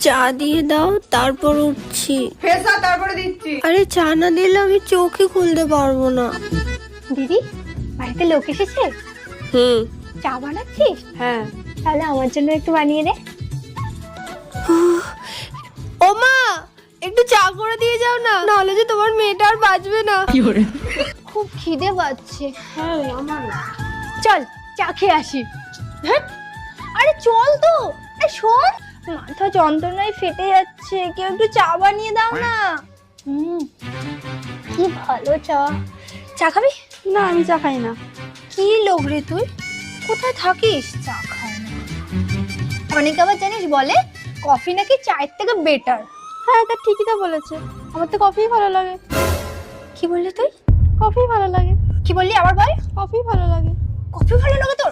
চা দিয়ে দাও, তারপর উঠছি। ফেসা তারপরে দিচ্ছি। আরে চা না দিলে আমি চোখই খুলতে পারবো না। দিদি, বাড়িতে লোক এসেছে? হুম। চা বানাচ্ছিস? হ্যাঁ। তাহলে আমার জন্য একটু বানিয়ে দে। ও মা, একটু চা করে দিয়ে যাও না, নাহলে যে তোমার মেয়েটা আর বাঁচবে না। খুব খিদে পাচ্ছে। হ্যাঁ আমার। চল চা খেয়ে আসি। হ্যাঁ, আরে চল তো। আরে শোন, মাথা যন্ত্রণায় ফেটে যাচ্ছে, কেউ একটু চা বানিয়ে দাও না। কি ভালো চা। চা খাবি? না আমি চা খাই না। কি লোক রে তুই, কোথায় থাকিস চা খায় না? অনেকে আবার জানিস বলে কফি নাকি চায়ের থেকে বেটার। হ্যাঁ তা ঠিকই তো বলেছে, আমার তো কফি ভালো লাগে। কি বললি তুই? কফি ভালো লাগে। কি বললি আবার বল? কফি ভালো লাগে। কফি ভালো লাগে তোর?